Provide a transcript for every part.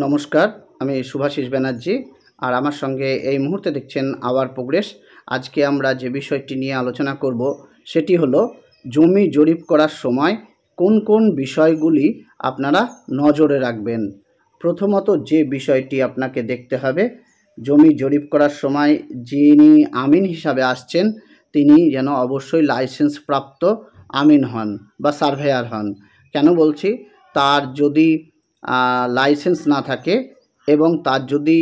নমস্কার, আমি শুভাশিস ব্যানার্জি। আর আমার সঙ্গে এই মুহূর্তে দেখছেন আওয়ার প্রোগ্রেস। আজকে আমরা যে বিষয়টি নিয়ে আলোচনা করব সেটি হলো জমি জরিপ করার সময় কোন কোন বিষয়গুলি আপনারা নজরে রাখবেন। প্রথমত যে বিষয়টি আপনাকে দেখতে হবে, জমি জরিপ করার সময় যিনি আমিন হিসাবে আসছেন তিনি যেন অবশ্যই লাইসেন্স প্রাপ্ত আমিন হন বা সার্ভেয়ার হন। কেন বলছি, তার যদি লাইসেন্স না থাকে এবং তার যদি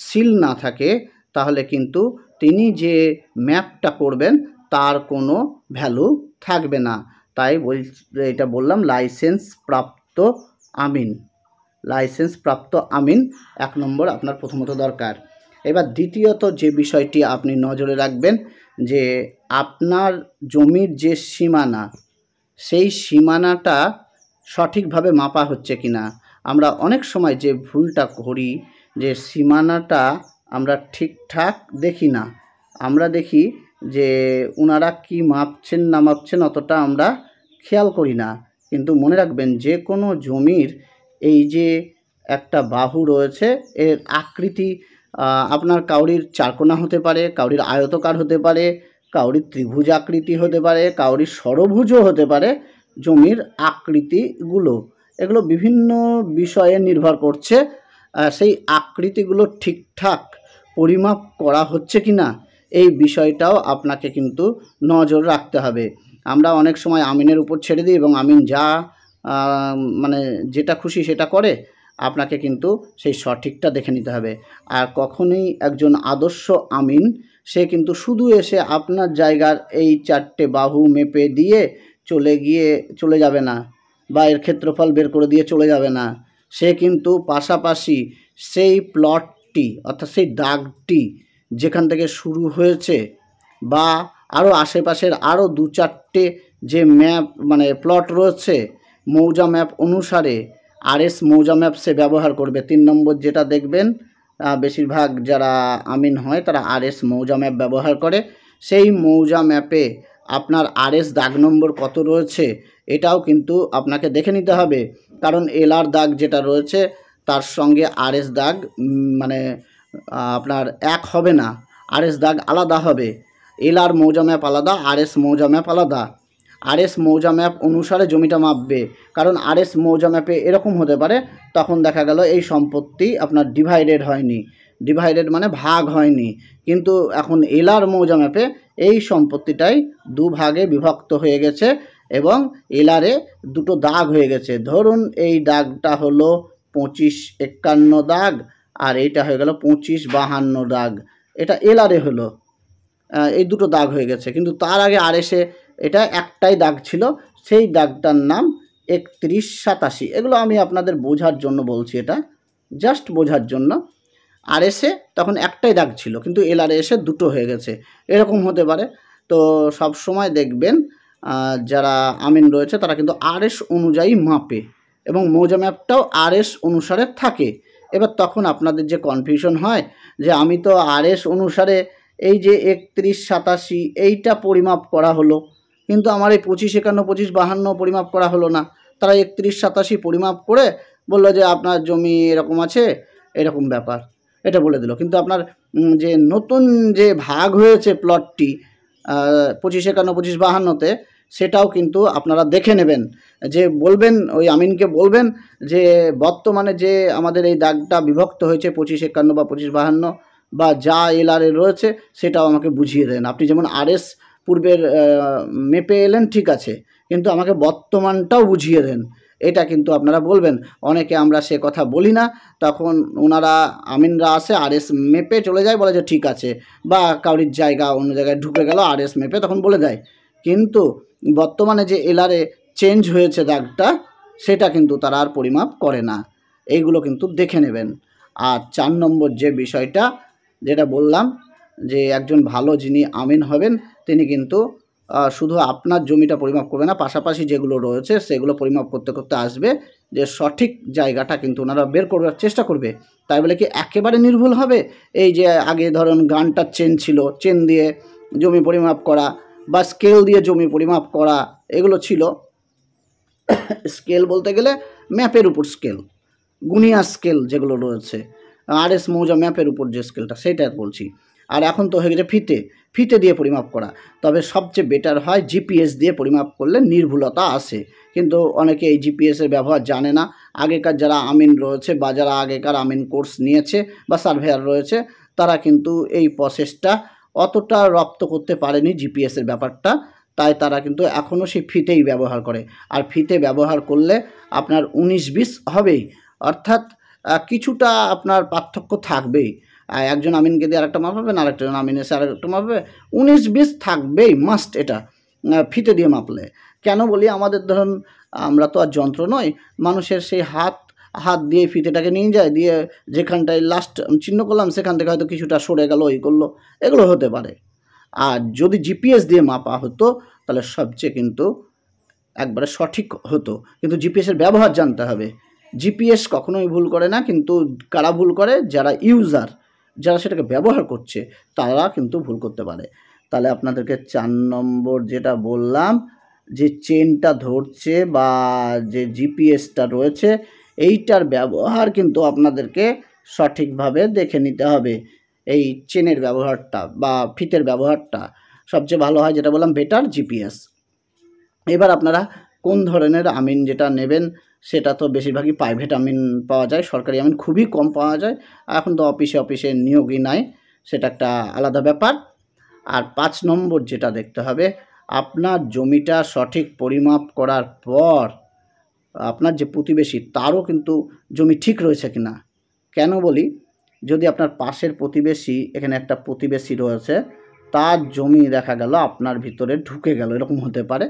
সিল না থাকে তাহলে কিন্তু তিনি যে ম্যাপটা করবেন তার কোনো ভ্যালু থাকবে না। তাই এটা বললাম লাইসেন্স প্রাপ্ত আমিন। লাইসেন্স প্রাপ্ত আমিন 1 নম্বর আপনার প্রথমত দরকার। এবার দ্বিতীয়ত যে বিষয়টি আপনি নজরে রাখবেন যে আপনার জমির যে সীমানা, সেই সীমানাটা সঠিকভাবে মাপা হচ্ছে কিনা। আমরা অনেক সময় যে ভুলটা করি যে সীমানাটা আমরা ঠিকঠাক দেখি না। আমরা দেখি যে ওনারা কি মাপছেন না মাপছেন অতটা আমরা খেয়াল করি না। কিন্তু মনে রাখবেন যে কোনো জমির এই যে একটা বাহু রয়েছে, এর আকৃতি আপনার কাউরির চারকোনা হতে পারে, কাউরির আয়তকার হতে পারে, কাউরির ত্রিভুজ আকৃতি হতে পারে, কাউরির ষড়ভুজও হতে পারে। জমির আকৃতিগুলো এগুলো বিভিন্ন বিষয়ে নির্ভর করছে। সেই আকৃতিগুলো ঠিকঠাক পরিমাপ করা হচ্ছে কি না এই বিষয়টাও আপনাকে কিন্তু নজর রাখতে হবে। আমরা অনেক সময় আমিনের উপর ছেড়ে দিই এবং আমিন যা মানে যেটা খুশি সেটা করে। আপনাকে কিন্তু সেই সঠিকটা দেখে নিতে হবে। আর কখনোই একজন আদর্শ আমিন সে কিন্তু শুধু এসে আপনার জায়গার এই 4টে বাহু মেপে দিয়ে চলে যাবে না, বা এর ক্ষেত্রফল বের করে দিয়ে চলে যাবে না। সে কিন্তু পাশাপাশি সেই প্লটটি অর্থাৎ সেই দাগটি যেখান থেকে শুরু হয়েছে বা আরও আশেপাশের আরও 2-4টে যে ম্যাপ প্লট রয়েছে মৌজা ম্যাপ অনুসারে RS মৌজা ম্যাপ সে ব্যবহার করবে। 3 নম্বর যেটা দেখবেন, বেশিরভাগ যারা আমিন হয় তারা RS মৌজা ম্যাপ ব্যবহার করে। সেই মৌজা ম্যাপে আপনার RS দাগ নম্বর কত রয়েছে এটাও কিন্তু আপনাকে দেখে নিতে হবে। কারণ LR দাগ যেটা রয়েছে তার সঙ্গে RS দাগ আপনার এক হবে না, RS দাগ আলাদা হবে। LR মৌজা ম্যাপ আলাদা, RS মৌজা ম্যাপ আলাদা। RS মৌজা ম্যাপ অনুসারে জমিটা মাপবে। কারণ RS মৌজা ম্যাপে এরকম হতে পারে, তখন দেখা গেল এই সম্পত্তি আপনার ডিভাইডেড হয়নি, ডিভাইডেড মানে ভাগ হয়নি, কিন্তু এখন LR মৌজা ম্যাপে এই সম্পত্তিটাই 2 ভাগে বিভক্ত হয়ে গেছে এবং LR-এ 2টো দাগ হয়ে গেছে। ধরুন এই দাগটা হলো 25-51 দাগ আর এইটা হয়ে গেল 25-52 দাগ। এটা LR-এ হলো, এই 2টো দাগ হয়ে গেছে। কিন্তু তার আগে RS-এ এটা একটাই দাগ ছিল, সেই দাগটার নাম 3187। এগুলো আমি আপনাদের বোঝার জন্য বলছি, এটা জাস্ট বোঝার জন্য। RS-এ তখন একটাই দাগ ছিল কিন্তু LR-এ এসে 2টো হয়ে গেছে, এরকম হতে পারে। তো সব সময় দেখবেন যারা আমিন রয়েছে তারা কিন্তু RS অনুযায়ী মাপে এবং মৌজা ম্যাপটাও RS অনুসারে থাকে। এবার তখন আপনাদের যে কনফিউশন হয় যে আমি তো RS অনুসারে এই যে 3187 এইটা পরিমাপ করা হলো, কিন্তু আমার এই 25-51 25-52 পরিমাপ করা হলো না। তারা 3187 পরিমাপ করে বললো যে আপনার জমি এরকম আছে, এরকম ব্যাপার, এটা বলে দিল। কিন্তু আপনার যে নতুন যে ভাগ হয়েছে প্লটটি 25-51 25-52-তে, সেটাও কিন্তু আপনারা দেখে নেবেন। যে বলবেন ওই আমিনকে বলবেন যে বর্তমানে যে আমাদের এই দাগটা বিভক্ত হয়েছে 25-51 বা 25-52 বা যা LR-এ রয়েছে সেটাও আমাকে বুঝিয়ে দেন। আপনি যেমন RS পূর্বের মেপে এলেন ঠিক আছে, কিন্তু আমাকে বর্তমানটাও বুঝিয়ে দেন, এটা কিন্তু আপনারা বলবেন। অনেকে আমরা সে কথা বলি না, তখন ওনারা আমিনরা আসে RS মেপে চলে যায়, বলে যে ঠিক আছে, বা কাউরির জায়গা অন্য জায়গায় ঢুকে গেল RS মেপে তখন বলে দেয়। কিন্তু বর্তমানে যে LR-এ চেঞ্জ হয়েছে দাগটা, সেটা কিন্তু তারা আর পরিমাপ করে না। এইগুলো কিন্তু দেখে নেবেন। আর 4 নম্বর যে বিষয়টা যেটা বললাম যে একজন ভালো যিনি আমিন হবেন তিনি কিন্তু শুধু আপনার জমিটা পরিমাপ করবে না, পাশাপাশি যেগুলো রয়েছে সেগুলো পরিমাপ করতে করতে আসবে, যে সঠিক জায়গাটা কিন্তু ওনারা বের করার চেষ্টা করবে। তাই বলে কি একেবারে নির্ভুল হবে? এই যে আগে ধরুন গানটার চেন ছিল, চেন দিয়ে জমি পরিমাপ করা বা স্কেল দিয়ে জমি পরিমাপ করা, এগুলো ছিল। স্কেল বলতে গেলে ম্যাপের উপর স্কেল, গুনিয়া স্কেল যেগুলো রয়েছে, RS মৌজা ম্যাপের উপর যে স্কেলটা সেটা বলছি। আর এখন তো হয়ে গেছে ফিতে দিয়ে পরিমাপ করা। তবে সবচেয়ে বেটার হয় জিপিএস দিয়ে পরিমাপ করলে নির্ভুলতা আসে, কিন্তু অনেকে এই জিপিএসের ব্যবহার জানে না। আগেকার যারা আমিন রয়েছে বা যারা আগেকার আমিন কোর্স নিয়েছে বা সার্ভেয়ার রয়েছে, তারা কিন্তু এই প্রসেসটা অতটা রপ্ত করতে পারেনি জিপিএসের ব্যাপারটা, তাই তারা কিন্তু এখনও সেই ফিতেই ব্যবহার করে। আর ফিতে ব্যবহার করলে আপনার 19-20 হবেই, অর্থাৎ কিছুটা আপনার পার্থক্য থাকবেই। একজন আমিনকে দিয়ে আরেকটা মাপাবেন, আরেকজন আমিন এসে আরেকটা মাপবে, 19-20 থাকবেই মাস্ট এটা ফিতে দিয়ে মাপলে। কেন বলি, আমাদের ধরুন আমরা তো আর যন্ত্র নই, মানুষের সেই হাত দিয়ে ফিতেটাকে নিয়ে যায়, দিয়ে যেখানটায় লাস্ট চিহ্ন করলাম সেখান থেকে হয়তো কিছুটা সরে গেল, এই করলো, এগুলো হতে পারে। আর যদি জিপিএস দিয়ে মাপা হতো তাহলে সবচেয়ে কিন্তু একবারে সঠিক হতো। কিন্তু জিপিএসের ব্যবহার জানতে হবে। জিপিএস কখনোই ভুল করে না, কিন্তু কারা ভুল করে? যারা ইউজার, যারা সেটাকে ব্যবহার করছে তারা কিন্তু ভুল করতে পারে। তাহলে আপনাদেরকে 4 নম্বর যেটা বললাম, যে চেনটা ধরছে বা যে জিপিএসটা রয়েছে, এইটার ব্যবহার কিন্তু আপনাদেরকে সঠিকভাবে দেখে নিতে হবে। এই চেনের ব্যবহারটা বা ফিতের ব্যবহারটা সবচেয়ে ভালো হয়, যেটা বললাম বেটার জিপিএস। এবার আপনারা কোন ধরনের আমিন যেটা নেবেন, সেটা তো বেশিরভাগই প্রাইভেট আমিন পাওয়া যায়, সরকারি আমিন খুবই কম পাওয়া যায়। এখন তো অফিসে নিয়োগই নাই, সেটা একটা আলাদা ব্যাপার। আর 5 নম্বর যেটা দেখতে হবে, আপনার জমিটা সঠিক পরিমাপ করার পর আপনার যে প্রতিবেশী তারও কিন্তু জমি ঠিক রয়েছে কিনা। কেন বলি, যদি আপনার পাশের প্রতিবেশী, এখানে একটা প্রতিবেশী রয়েছে, তার জমি দেখা গেল আপনার ভিতরে ঢুকে গেল, এরকম হতে পারে,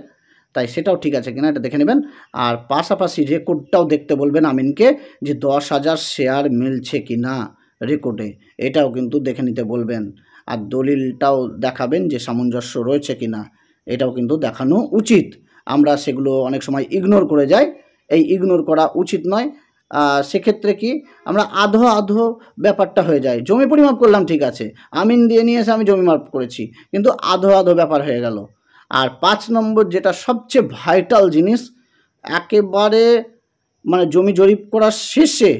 তাই সেটাও ঠিক আছে কিনা এটা দেখে নেবেন। আর পাশাপাশি রেকর্ডটাও দেখতে বলবেন আমিনকে, যে 10,000 শেয়ার মিলছে কিনা রেকর্ডে, এটাও কিন্তু দেখে নিতে বলবেন। আর দলিলটাও দেখাবেন যে সামঞ্জস্য রয়েছে কিনা, এটাও কিন্তু দেখানো উচিত। আমরা সেগুলো অনেক সময় ইগনোর করে যাই, এই ইগনোর করা উচিত নয়। সেক্ষেত্রে কি, আমরা আধো ব্যাপারটা হয়ে যায়। জমি পরিমাপ করলাম ঠিক আছে, আমিন দিয়ে নিয়ে এসে আমি জমি মাপ করেছি, কিন্তু আধো ব্যাপার হয়ে গেল। আর 5 নম্বর যেটা সবচেয়ে ভাইটাল জিনিস, একেবারে মানে জমি জরিপ করার শেষে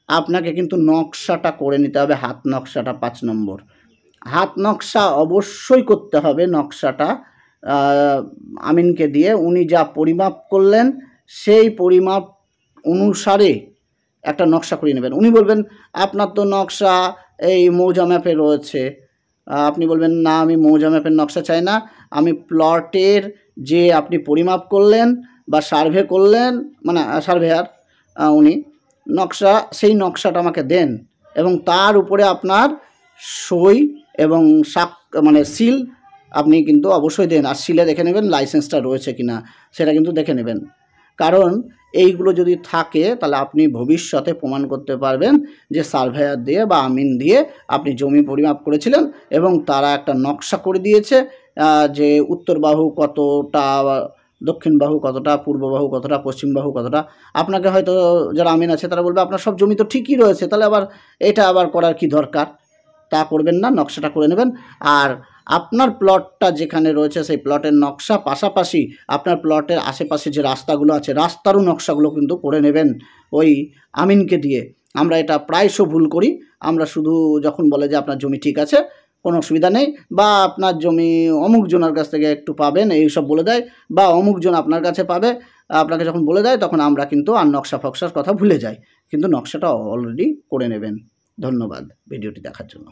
আপনাকে কিন্তু নকশাটা করে নিতে হবে, হাত নকশাটা। 5 নম্বর হাত নকশা অবশ্যই করতে হবে। নকশাটা আমিনকে দিয়ে উনি যা পরিমাপ করলেন সেই পরিমাপ অনুসারে একটা নকশা করে নেবেন। উনি বলবেন আপনার তো নকশা এই মৌজা ম্যাপে রয়েছে, আপনি বলবেন না আমি মৌজা ম্যাপের নকশা চাই না, আমি প্লটের যে আপনি পরিমাপ করলেন বা সার্ভে করলেন, মানে সার্ভেয়ার উনি নকশা, সেই নকশাটা আমাকে দেন, এবং তার উপরে আপনার সই এবং মানে সিল আপনি কিন্তু অবশ্যই দেন। আর সিলে দেখে নেবেন লাইসেন্সটা রয়েছে কিনা, সেটা কিন্তু দেখে নেবেন। কারণ এইগুলো যদি থাকে তাহলে আপনি ভবিষ্যতে প্রমাণ করতে পারবেন যে সার্ভেয়ার দিয়ে বা আমিন দিয়ে আপনি জমি পরিমাপ করেছিলেন, এবং তারা একটা নকশা করে দিয়েছে যে উত্তর বাহু কতটা, দক্ষিণ বাহু কতটা, পূর্ব বাহু কতটা, পশ্চিম বাহু কতটা। আপনাকে হয়তো যারা আমিন আছে তারা বলবে আপনার সব জমি তো ঠিকই রয়েছে, তাহলে আবার এটা আবার করার কি দরকার। তা করবেন না, নকশাটা করে নেবেন। আর আপনার প্লটটা যেখানে রয়েছে সেই প্লটের নকশা, পাশাপাশি আপনার প্লটের আশেপাশে যে রাস্তাগুলো আছে রাস্তারও নকশাগুলো কিন্তু করে নেবেন ওই আমিনকে দিয়ে। আমরা এটা প্রায়শ ভুল করি, আমরা শুধু যখন বলে যে আপনার জমি ঠিক আছে, কোনো অসুবিধা নেই, বা আপনার জমি অমুক জনের কাছ থেকে একটু পাবেন এই সব বলে দেয়, বা অমুক জন আপনার কাছে পাবে, আপনাকে যখন বলে দেয় তখন আমরা কিন্তু আর নকশা ফকশার কথা ভুলে যাই, কিন্তু নকশাটা অলরেডি করে নেবেন। ধন্যবাদ ভিডিওটি দেখার জন্য।